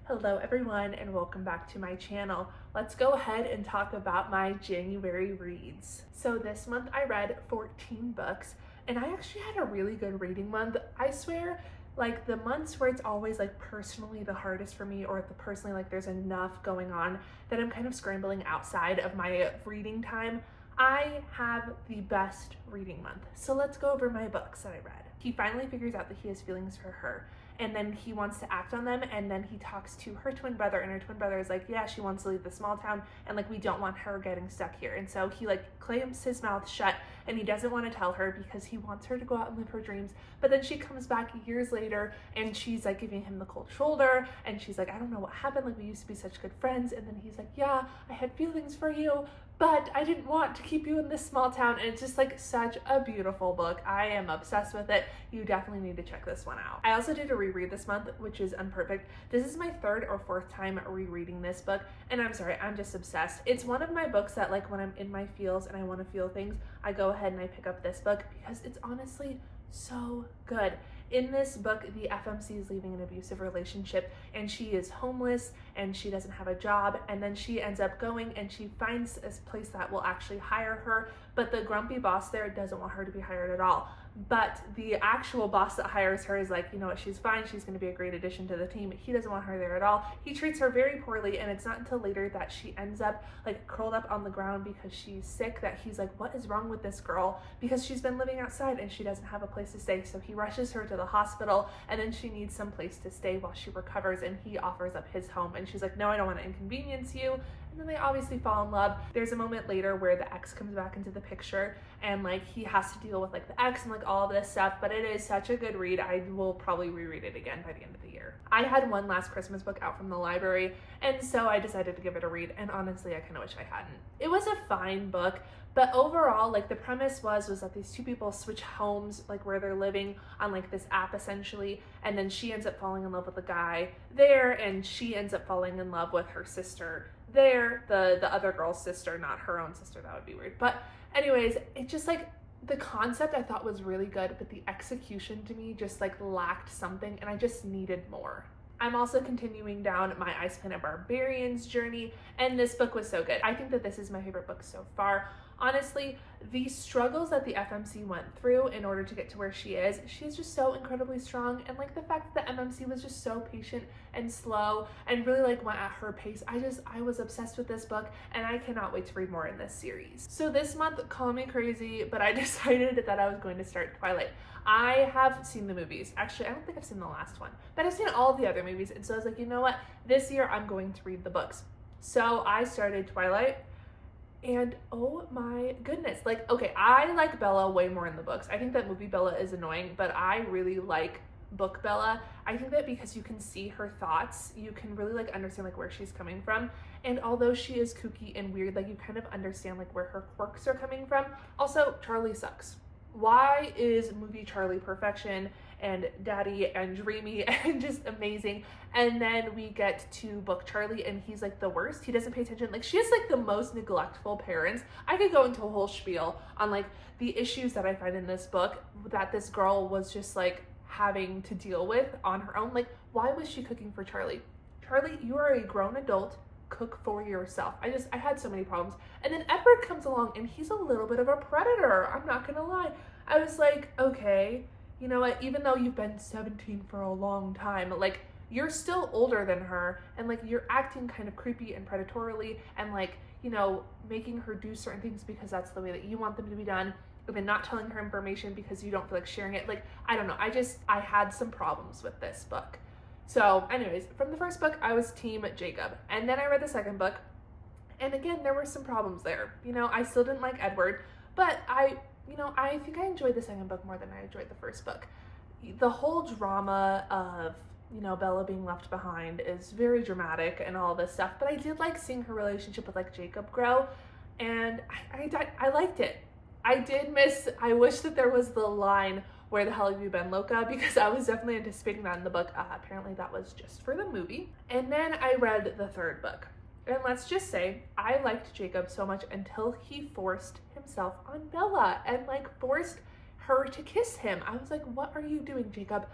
Hello everyone and welcome back to my channel. Let's go ahead and talk about my January reads. So this month I read 14 books and I actually had a really good reading month. I swear, like the months where it's always like personally the hardest for me, or personally like there's enough going on that I'm kind of scrambling outside of my reading time, I have the best reading month. So let's go over my books that I read. He finally figures out that he has feelings for her, and then he wants to act on them, and then he talks to her twin brother, and her twin brother is like, yeah, she wants to leave the small town, and like we don't want her getting stuck here. And so he like clamps his mouth shut, and he doesn't want to tell her because he wants her to go out and live her dreams. But then she comes back years later and she's like giving him the cold shoulder, and she's like, I don't know what happened, like we used to be such good friends. And then he's like, yeah, I had feelings for you, but I didn't want to keep you in this small town. And it's just like such a beautiful book. I am obsessed with it. You definitely need to check this one out. I also did a reread this month, which is Unperfect. This is my third or fourth time rereading this book, and I'm sorry, I'm just obsessed. It's one of my books that like when I'm in my feels and I want to feel things, I go ahead and I pick up this book because it's honestly so good. In this book, the FMC is leaving an abusive relationship and she is homeless and she doesn't have a job, and then she ends up going and she finds a place that will actually hire her, but the grumpy boss there doesn't want her to be hired at all. But the actual boss that hires her is like, you know what, she's fine, she's going to be a great addition to the team. He doesn't want her there at all. He treats her very poorly, and it's not until later that she ends up like curled up on the ground because she's sick that he's like, what is wrong with this girl? Because she's been living outside and she doesn't have a place to stay. So he rushes her to the hospital, and then she needs some place to stay while she recovers, and he offers up his home, and she's like, no, I don't want to inconvenience you. And then they obviously fall in love. There's a moment later where the ex comes back into the picture, and like he has to deal with like the ex and like all of this stuff, but it is such a good read. I will probably reread it again by the end of the year. I had one last Christmas book out from the library, and so I decided to give it a read, and honestly I kind of wish I hadn't. It was a fine book, but overall, like the premise was that these two people switch homes, like where they're living on like this app essentially, and then she ends up falling in love with the guy there, and she ends up falling in love with her sister there, the other girl's sister, not her own sister. That would be weird. But anyways, it just like the concept I thought was really good, but the execution to me just like lacked something, and I just needed more. I'm also continuing down my Ice Planet Barbarians journey, and this book was so good. I think that this is my favorite book so far. Honestly, the struggles that the FMC went through in order to get to where she is, she's just so incredibly strong, and like the fact that the MMC was just so patient and slow and really like went at her pace. I was obsessed with this book, and I cannot wait to read more in this series. So this month, call me crazy, but I decided that I was going to start Twilight. I have seen the movies. Actually, I don't think I've seen the last one, but I've seen all the other movies, and so I was like, you know what? This year I'm going to read the books. So I started Twilight, and oh my goodness, like, okay, I like Bella way more in the books. I think that movie Bella is annoying, but I really like book Bella. I think that because you can see her thoughts, you can really like understand like where she's coming from. And although she is kooky and weird, like you kind of understand like where her quirks are coming from. Also, Charlie sucks. Why is movie Charlie perfection and daddy and dreamy and just amazing, and then we get to book Charlie and he's like the worst? He doesn't pay attention. Like she has like the most neglectful parents. I could go into a whole spiel on like the issues that I find in this book that this girl was just like having to deal with on her own. Like, why was she cooking for Charlie? Charlie, you are a grown adult. Cook for yourself. I had so many problems. And then Edward comes along and he's a little bit of a predator. I'm not gonna lie. I was like, okay, you know what? Even though you've been 17 for a long time, like you're still older than her, and like you're acting kind of creepy and predatorily, and like, you know, making her do certain things because that's the way that you want them to be done, and then not telling her information because you don't feel like sharing it. Like, I don't know. I had some problems with this book. So anyways, from the first book, I was team Jacob. And then I read the second book, and again, there were some problems there. You know, I still didn't like Edward, but I think I enjoyed the second book more than I enjoyed the first book. The whole drama of, you know, Bella being left behind is very dramatic and all this stuff, but I did like seeing her relationship with like Jacob grow, and I liked it. I wish that there was the line, where the hell have you been, Loca? Because I was definitely anticipating that in the book. Apparently that was just for the movie. And then I read the third book. And let's just say, I liked Jacob so much until he forced himself on Bella and like forced her to kiss him. I was like, what are you doing, Jacob?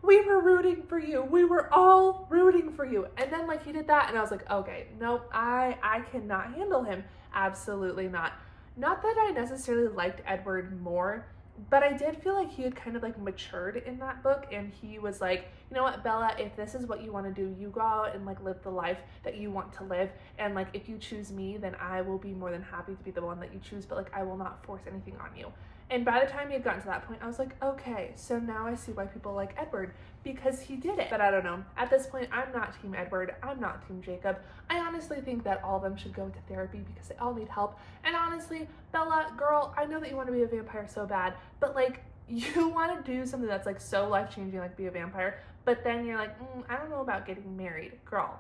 we were rooting for you. We were all rooting for you. And then like he did that and I was like, okay, nope, I cannot handle him. Absolutely not. Not that I necessarily liked Edward more, but I did feel like he had kind of like matured in that book, and he was like, you know what, Bella, if this is what you want to do, you go out and like live the life that you want to live, and like if you choose me, then I will be more than happy to be the one that you choose, but like I will not force anything on you. And by the time he had gotten to that point, I was like, okay, so now I see why people like Edward, because he did it. But I don't know. At this point, I'm not Team Edward. I'm not Team Jacob. I honestly think that all of them should go to therapy because they all need help. And honestly, Bella, girl, I know that you want to be a vampire so bad, but like, you want to do something that's like so life-changing, like be a vampire, but then you're like, I don't know about getting married. Girl,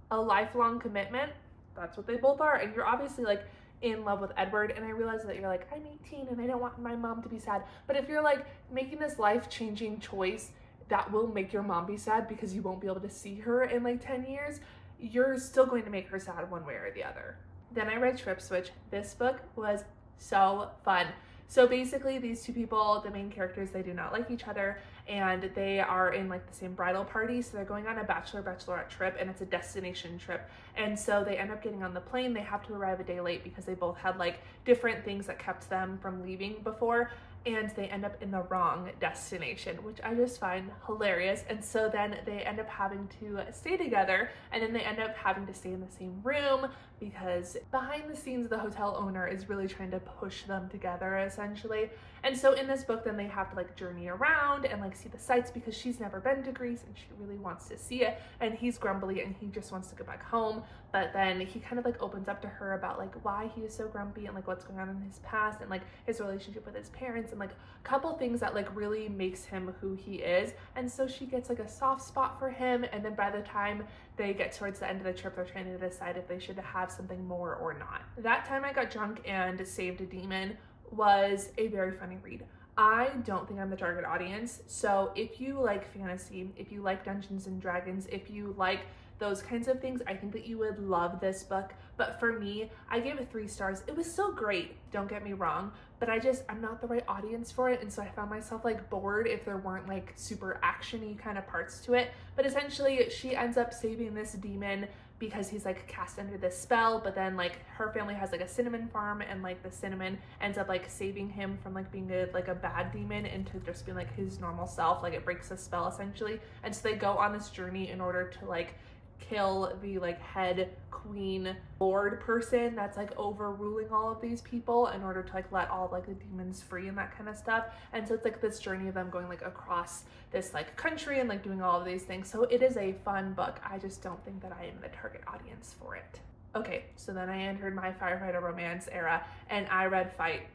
a lifelong commitment, that's what they both are. And you're obviously like in love with Edward, and I realize that you're like, I'm 18 and I don't want my mom to be sad. But if you're like making this life-changing choice that will make your mom be sad because you won't be able to see her in like 10 years, you're still going to make her sad one way or the other. Then I read Trip Switch. This book was so fun. So basically these two people, the main characters, they do not like each other, and they are in like the same bridal party. So they're going on a bachelorette trip, and it's a destination trip. And so they end up getting on the plane. They have to arrive a day late because they both had like different things that kept them from leaving before. And they end up in the wrong destination, which I just find hilarious. And so then they end up having to stay together, and then they end up having to stay in the same room because behind the scenes, the hotel owner is really trying to push them together essentially. And so in this book, then they have to like journey around and like see the sights because she's never been to Greece and she really wants to see it. And he's grumbly and he just wants to go back home. But then he kind of like opens up to her about like why he is so grumpy and like what's going on in his past and like his relationship with his parents and like a couple things that like really makes him who he is. And so she gets like a soft spot for him. And then by the time they get towards the end of the trip, they're trying to decide if they should have something more or not. That Time I Got Drunk and Saved a Demon was a very funny read. I don't think I'm the target audience. So if you like fantasy, if you like Dungeons and Dragons, if you like those kinds of things, I think that you would love this book. But for me, I gave it 3 stars. It was still great, don't get me wrong, but I'm not the right audience for it. And so I found myself like bored if there weren't like super actiony kind of parts to it. But essentially she ends up saving this demon because he's like cast under this spell, but then like her family has like a cinnamon farm, and like the cinnamon ends up like saving him from like being a bad demon into just being like his normal self. Like it breaks the spell essentially. And so they go on this journey in order to like kill the like head queen lord person that's like overruling all of these people in order to like let all like the demons free and that kind of stuff. And so it's like this journey of them going like across this like country and like doing all of these things. So it is a fun book. I just don't think that I am the target audience for it. Okay, so then I entered my firefighter romance era and I read Fight.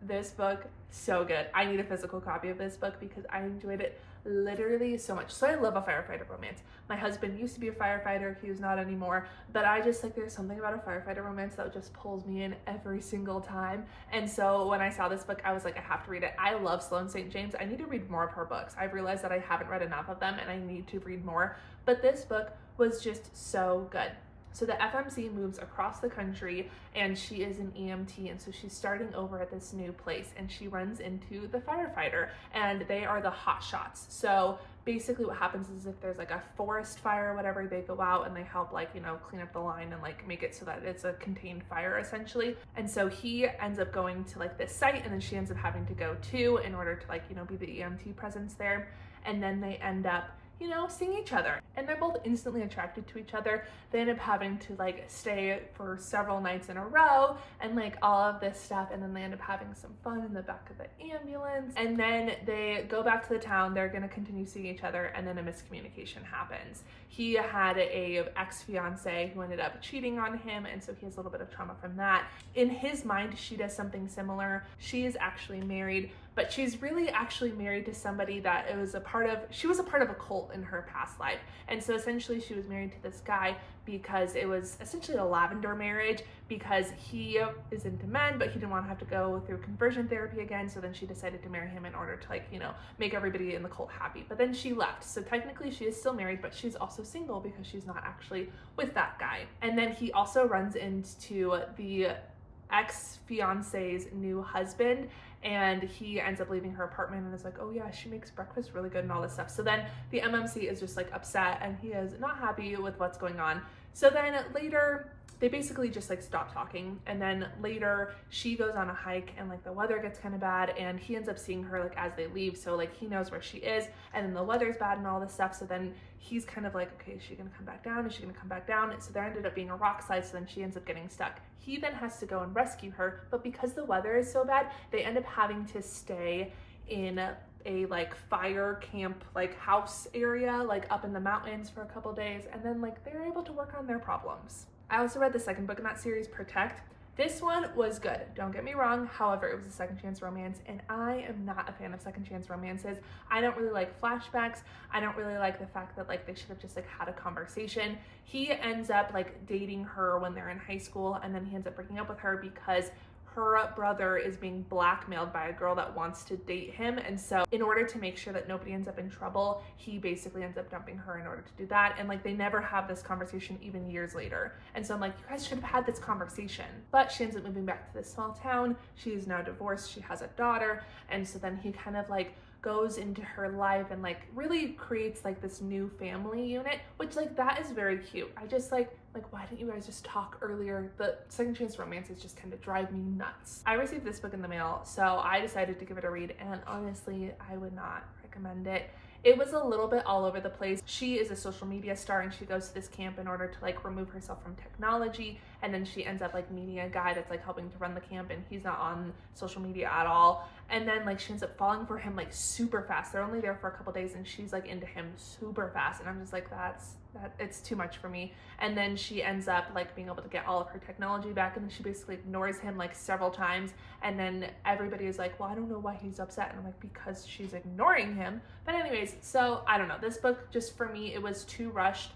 This book, so good. I need a physical copy of this book because I enjoyed it literally so much. So I love a firefighter romance. My husband used to be a firefighter, he was not anymore, but I just like, there's something about a firefighter romance that just pulls me in every single time. And so when I saw this book, I was like, I have to read it. I love Sloane St. James. I need to read more of her books. I've realized that I haven't read enough of them and I need to read more, but this book was just so good. So the FMC moves across the country and she is an EMT, and so she's starting over at this new place and she runs into the firefighter and they are the hot shots. So basically what happens is if there's like a forest fire or whatever, they go out and they help like, you know, clean up the line and like make it so that it's a contained fire essentially. And so he ends up going to like this site, and then she ends up having to go too in order to like, you know, be the EMT presence there. And then they end up, you know, seeing each other, and they're both instantly attracted to each other. They end up having to like stay for several nights in a row and like all of this stuff, and then they end up having some fun in the back of the ambulance, and then they go back to the town. They're gonna continue seeing each other, and then a miscommunication happens. He had a ex-fiance who ended up cheating on him, and so he has a little bit of trauma from that. In his mind, she does something similar. She is actually married, but she's really actually married to somebody that she was a part of a cult in her past life. And so essentially she was married to this guy because it was essentially a lavender marriage, because he is into men, but he didn't want to have to go through conversion therapy again. So then she decided to marry him in order to like, you know, make everybody in the cult happy. But then she left. So technically she is still married, but she's also single because she's not actually with that guy. And then he also runs into the ex-fiance's new husband, and he ends up leaving her apartment and is like, oh yeah, she makes breakfast really good and all this stuff. So then the MMC is just like upset and he is not happy with what's going on. So then later they basically just like stop talking, and then later she goes on a hike and like the weather gets kind of bad and he ends up seeing her like as they leave, so like he knows where she is, and then the weather's bad and all this stuff. So then he's kind of like, okay, is she gonna come back down? Is she gonna come back down? So there ended up being a rock slide, so then she ends up getting stuck. He then has to go and rescue her, but because the weather is so bad, they end up having to stay in a like fire camp like house area like up in the mountains for a couple days, and then like they were able to work on their problems. I also read the second book in that series, Protect. This one was good, don't get me wrong. However, it was a second chance romance, and I am not a fan of second chance romances. I don't really like flashbacks. I don't really like the fact that like they should have just like had a conversation. He ends up like dating her when they're in high school, and then he ends up breaking up with her because her brother is being blackmailed by a girl that wants to date him. And so in order to make sure that nobody ends up in trouble, he basically ends up dumping her in order to do that. And like they never have this conversation even years later. And so I'm like, you guys should have had this conversation. But she ends up moving back to this small town. She is now divorced. She has a daughter. And so then he kind of like goes into her life and like really creates like this new family unit, which like that is very cute. I just like why didn't you guys just talk earlier? The second chance romances just kind of drive me nuts. I received this book in the mail, so I decided to give it a read, and honestly I would not recommend it. It was a little bit all over the place. She is a social media star and she goes to this camp in order to like remove herself from technology, and then she ends up like meeting a guy that's like helping to run the camp, and he's not on social media at all. And then like she ends up falling for him like super fast. They're only there for a couple days and she's like into him super fast, and I'm just like, it's too much for me. And then she ends up like being able to get all of her technology back, and then she basically ignores him like several times, and then everybody is like, well, I don't know why he's upset, and I'm like, because she's ignoring him. But anyways, so I don't know, this book just for me, it was too rushed,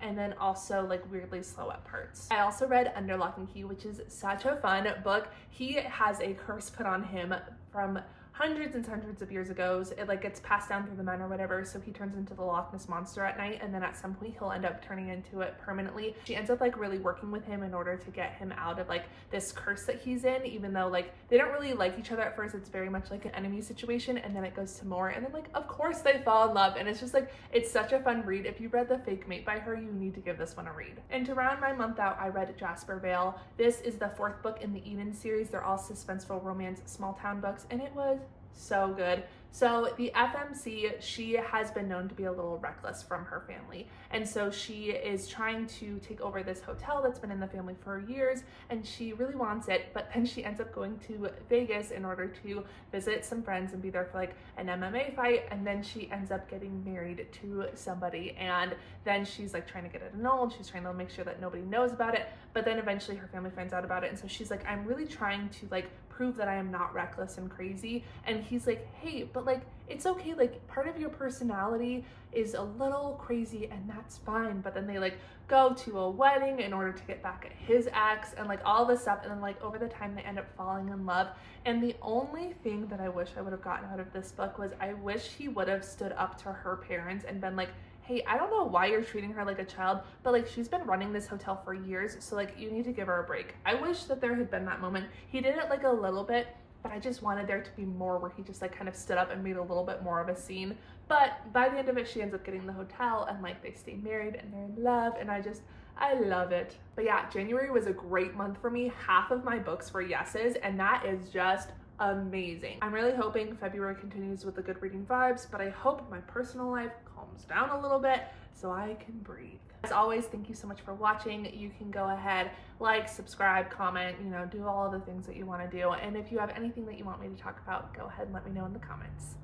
and then also like weirdly slow at parts. I also read Under Lock and Key, which is such a fun book. He has a curse put on him from hundreds and hundreds of years ago. It like gets passed down through the men or whatever, so he turns into the Loch Ness monster at night, and then at some point he'll end up turning into it permanently. She ends up like really working with him in order to get him out of like this curse that he's in, even though like they don't really like each other at first. It's very much like an enemy situation, and then it goes to more, and then like of course they fall in love, and it's just like, it's such a fun read. If you read The Fake Mate by her, you need to give this one a read. And to round my month out, I read Jasper Vale. This is the fourth book in the Eden series. They're all suspenseful romance small town books, and it was so good. So the FMC, she has been known to be a little reckless from her family, and so she is trying to take over this hotel that's been in the family for years, and she really wants it, but then she ends up going to Vegas in order to visit some friends and be there for like an MMA fight, and then she ends up getting married to somebody, and then she's like trying to get it annulled. She's trying to make sure that nobody knows about it, but then eventually her family finds out about it, and so she's like, I'm really trying to like prove that I am not reckless and crazy. And he's like, hey, but like it's okay, like part of your personality is a little crazy and that's fine. But then they like go to a wedding in order to get back at his ex and like all this stuff, and then like over the time they end up falling in love. And the only thing that I wish I would have gotten out of this book was I wish he would have stood up to her parents and been like, hey, I don't know why you're treating her like a child, but like she's been running this hotel for years, so like you need to give her a break. I wish that there had been that moment. He did it like a little bit, but I just wanted there to be more where he just like kind of stood up and made a little bit more of a scene. But by the end of it, she ends up getting the hotel, and like they stay married and they're in love, and I love it. But yeah, January was a great month for me. Half of my books were yeses, and that is just amazing. I'm really hoping February continues with the good reading vibes, but I hope my personal life calms down a little bit so I can breathe. As always, thank you so much for watching. You can go ahead, like, subscribe, comment, do all of the things that you want to do. And if you have anything that you want me to talk about, go ahead and let me know in the comments.